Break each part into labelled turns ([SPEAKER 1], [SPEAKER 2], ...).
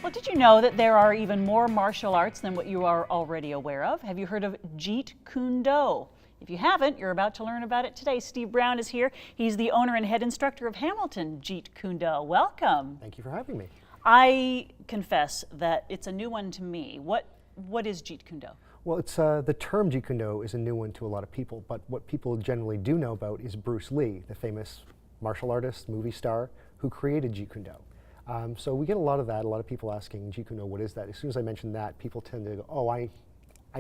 [SPEAKER 1] Well, did you know that there are even more martial arts than what you are already aware of? Have you heard of Jeet Kune Do? If you haven't, you're about to learn about it today. Steve Brown is here. He's the owner and head instructor of Hamilton Jeet Kune Do. Welcome.
[SPEAKER 2] Thank you for having me.
[SPEAKER 1] I confess that it's a new one to me. What is Jeet Kune Do?
[SPEAKER 2] Well, it's the term Jeet Kune Do is a new one to a lot of people, but what people generally do know about is Bruce Lee, the famous martial artist, movie star, who created Jeet Kune Do. So we get a lot of that, a lot of people asking, Jeet Kune Do, what is that? As soon as I mention that, people tend to go, oh, I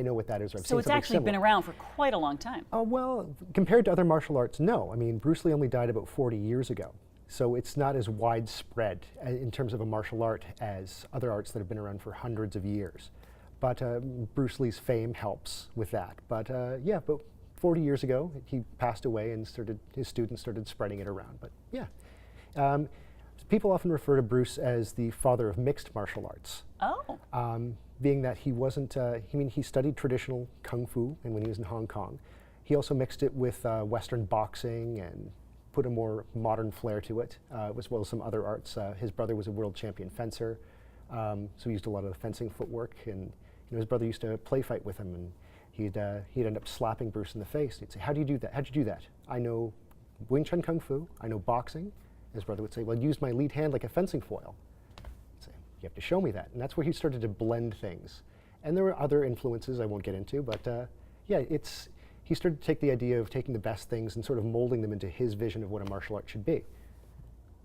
[SPEAKER 2] know what that is. Or I've
[SPEAKER 1] so
[SPEAKER 2] seen
[SPEAKER 1] it's actually
[SPEAKER 2] similar.
[SPEAKER 1] been around for quite a long time.
[SPEAKER 2] Well, compared to other martial arts, no. I mean, Bruce Lee only died about 40 years ago. So it's not as widespread in terms of a martial art as other arts that have been around for hundreds of years. But Bruce Lee's fame helps with that. But yeah, but 40 years ago, he passed away and his students started spreading it around. But yeah. People often refer to Bruce as the father of mixed martial arts.
[SPEAKER 1] Oh.
[SPEAKER 2] Being that he wasn't, he studied traditional Kung Fu and when he was in Hong Kong. He also mixed it with Western boxing and put a more modern flair to it, as well as some other arts. His brother was a world champion fencer, so he used a lot of the fencing footwork. And his brother used to play fight with him, and he'd end up slapping Bruce in the face. He'd say, "How do you do that? How'd you do that?" "I know Wing Chun Kung Fu. I know boxing." His brother would say, "Well, use my lead hand like a fencing foil." I'd say, "You have to show me that." And that's where he started to blend things. And there were other influences I won't get into, but yeah, he started to take the idea of taking the best things and sort of molding them into his vision of what a martial art should be.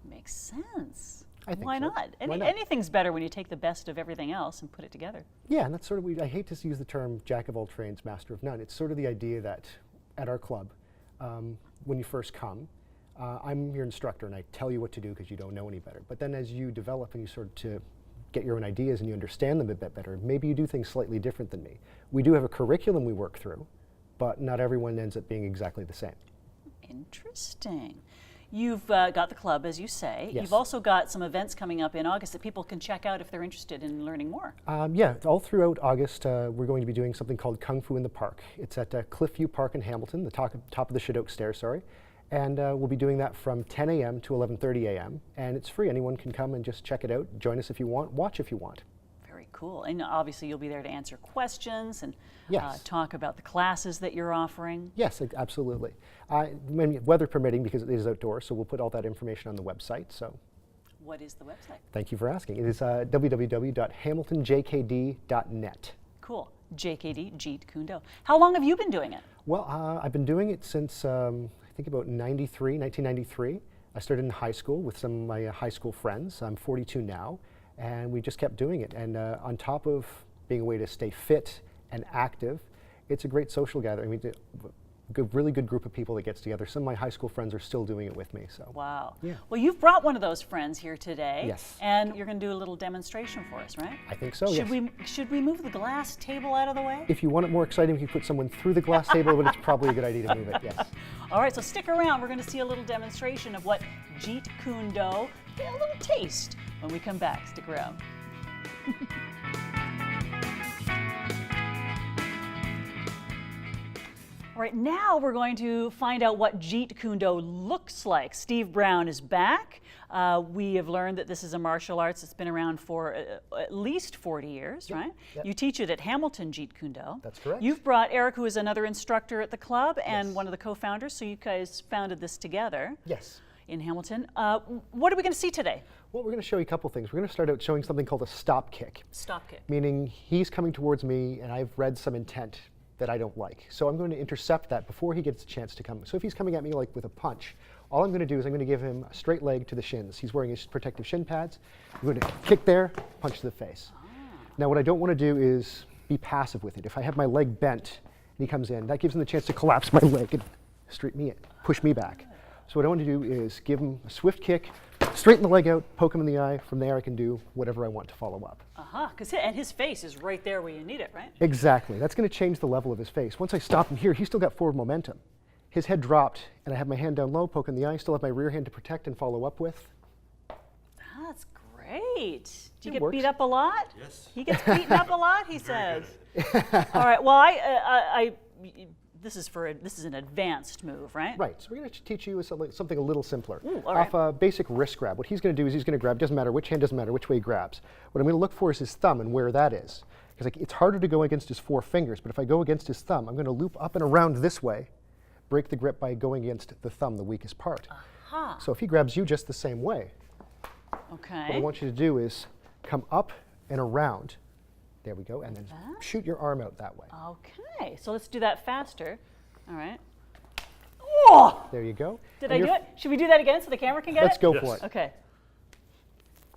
[SPEAKER 1] Makes sense.
[SPEAKER 2] I think
[SPEAKER 1] Why
[SPEAKER 2] so.
[SPEAKER 1] not?
[SPEAKER 2] Why not?
[SPEAKER 1] Anything's better when you take the best of everything else and put it together.
[SPEAKER 2] Yeah, and that's sort of, I hate to use the term jack of all trades, master of none. It's sort of the idea that at our club, when you first come, I'm your instructor and I tell you what to do because you don't know any better. But then as you develop and you sort to get your own ideas and you understand them a bit better, maybe you do things slightly different than me. We do have a curriculum we work through, but not everyone ends up being exactly the same.
[SPEAKER 1] Interesting. You've got the club, as you say.
[SPEAKER 2] Yes.
[SPEAKER 1] You've also got some events coming up in August that people can check out if they're interested in learning more.
[SPEAKER 2] Yeah, all throughout August, we're going to be doing something called Kung Fu in the Park. It's at Cliffview Park in Hamilton, the top of the Shadoke Stairs, sorry. And we'll be doing that from 10 a.m. to 11:30 a.m. And it's free. Anyone can come and just check it out. Join us if you want. Watch if you want.
[SPEAKER 1] Very cool. And obviously you'll be there to answer questions and
[SPEAKER 2] Yes.
[SPEAKER 1] talk about the classes that you're offering.
[SPEAKER 2] Yes, absolutely. Weather permitting, because it is outdoors, so we'll put all that information on the website. So
[SPEAKER 1] What is the website?
[SPEAKER 2] thank you for asking. It is www.hamiltonjkd.net.
[SPEAKER 1] Cool. JKD, Jeet Kune Do. How long have you been doing it?
[SPEAKER 2] Well, I've been doing it since I think about 1993. I started in high school with some of my high school friends. I'm 42 now, and we just kept doing it. And on top of being a way to stay fit and active, it's a great social gathering. I mean, really good group of people that gets together. Some of my high school friends are still doing it with me. So.
[SPEAKER 1] Wow.
[SPEAKER 2] Yeah.
[SPEAKER 1] Well, you've brought one of those friends here today.
[SPEAKER 2] Yes.
[SPEAKER 1] And you're going to do a little demonstration for us, right?
[SPEAKER 2] I think so,
[SPEAKER 1] Should
[SPEAKER 2] yes.
[SPEAKER 1] Should we move the glass table out of the way?
[SPEAKER 2] If you want it more exciting, we can put someone through the glass table, but it's probably a good idea to move it, yes.
[SPEAKER 1] All right, so stick around. We're going to see a little demonstration of what Jeet Kune Do, get a little taste when we come back. Stick around. All right, now we're going to find out what Jeet Kune Do looks like. Steve Brown is back. We have learned that this is a martial arts that's been around for at least 40 years, right?
[SPEAKER 2] Yep.
[SPEAKER 1] You teach it at Hamilton Jeet Kune Do.
[SPEAKER 2] That's correct.
[SPEAKER 1] You've brought Eric, who is another instructor at the club and
[SPEAKER 2] Yes.
[SPEAKER 1] one of the co-founders, so you guys founded this together
[SPEAKER 2] Yes.
[SPEAKER 1] in Hamilton. What are we going to see today?
[SPEAKER 2] Well, we're going to show you a couple things. We're going to start out showing something called a stop kick,
[SPEAKER 1] Stop kick.
[SPEAKER 2] meaning he's coming towards me and I've read some intent that I don't like. So I'm going to intercept that before he gets a chance to come. So if he's coming at me like with a punch, all I'm going to do is I'm going to give him a straight leg to the shins. He's wearing his protective shin pads. I'm going to kick there, punch to the face. Now what I don't want to do is be passive with it. If I have my leg bent and he comes in, that gives him the chance to collapse my leg and push me back. So what I want to do is give him a swift kick, straighten the leg out, poke him in the eye. From there I can do whatever I want to follow up.
[SPEAKER 1] And his face is right there where you need it, right?
[SPEAKER 2] Exactly. That's going to change the level of his face. Once I stop him here, he's still got forward momentum. His head dropped, and I have my hand down low, poke in the eye, still have my rear hand to protect and follow up with.
[SPEAKER 1] That's great. Do you
[SPEAKER 2] It
[SPEAKER 1] get
[SPEAKER 2] works.
[SPEAKER 1] beat up a lot?
[SPEAKER 3] Yes.
[SPEAKER 1] He gets beaten up a lot, he says. All right, well, this is an advanced move, right?
[SPEAKER 2] Right, so we're going to teach you something a little simpler.
[SPEAKER 1] Ooh, all
[SPEAKER 2] Off
[SPEAKER 1] right.
[SPEAKER 2] a basic wrist grab, what he's going to do is he's going to grab, doesn't matter which hand, doesn't matter which way he grabs. What I'm going to look for is his thumb and where that is. Because it's harder to go against his 4 fingers, but if I go against his thumb, I'm going to loop up and around this way, break the grip by going against the thumb, the weakest part.
[SPEAKER 1] Aha.
[SPEAKER 2] So if he grabs you just the same way,
[SPEAKER 1] Okay.
[SPEAKER 2] what I want you to do is come up and around. There we go, and then shoot your arm out that way.
[SPEAKER 1] Okay, so let's do that faster. All right. Oh!
[SPEAKER 2] There you go.
[SPEAKER 1] Did
[SPEAKER 2] And
[SPEAKER 1] I do
[SPEAKER 2] you're-
[SPEAKER 1] it? Should we do that again so the camera can get
[SPEAKER 2] Let's
[SPEAKER 1] it?
[SPEAKER 2] go
[SPEAKER 3] Yes.
[SPEAKER 2] for it.
[SPEAKER 1] Okay.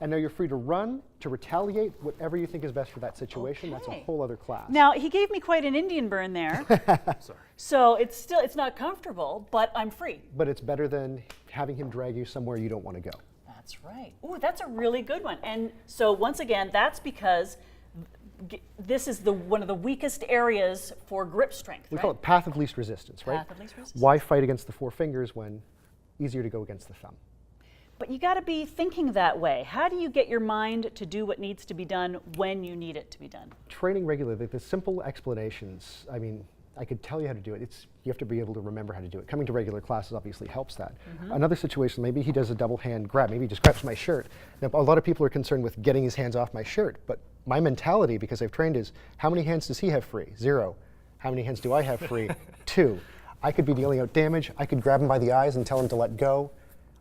[SPEAKER 2] And now you're free to run, to retaliate, whatever you think is best for that situation. That's a
[SPEAKER 1] Okay.
[SPEAKER 2] whole other class.
[SPEAKER 1] Now, he gave me quite an Indian burn there.
[SPEAKER 3] Sorry.
[SPEAKER 1] So it's not comfortable, but I'm free.
[SPEAKER 2] But it's better than having him drag you somewhere you don't want to go.
[SPEAKER 1] That's right. Ooh, that's a really good one. And so once again, that's because this is one of the weakest areas for grip strength,
[SPEAKER 2] We
[SPEAKER 1] right?
[SPEAKER 2] call it path of least resistance, right?
[SPEAKER 1] Path of least resistance.
[SPEAKER 2] Why fight against the 4 fingers when easier to go against the thumb?
[SPEAKER 1] But you got to be thinking that way. How do you get your mind to do what needs to be done when you need it to be done?
[SPEAKER 2] Training regularly, the simple explanations, I mean, I could tell you how to do it. You have to be able to remember how to do it. Coming to regular classes obviously helps that. Another situation, maybe he does a double hand grab. Maybe he just grabs my shirt. Now, a lot of people are concerned with getting his hands off my shirt, but my mentality, because I've trained, is how many hands does he have free? 0. How many hands do I have free? 2. I could be dealing out damage. I could grab him by the eyes and tell him to let go.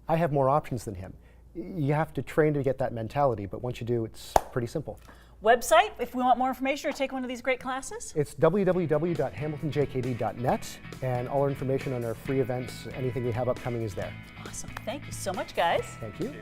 [SPEAKER 2] I have more options than him. You have to train to get that mentality, but once you do, it's pretty simple.
[SPEAKER 1] Website, if we want more information or take one of these great classes?
[SPEAKER 2] It's www.hamiltonjkd.net, and all our information on our free events, anything we have upcoming is there.
[SPEAKER 1] Awesome. Thank you so much, guys.
[SPEAKER 2] Thank you.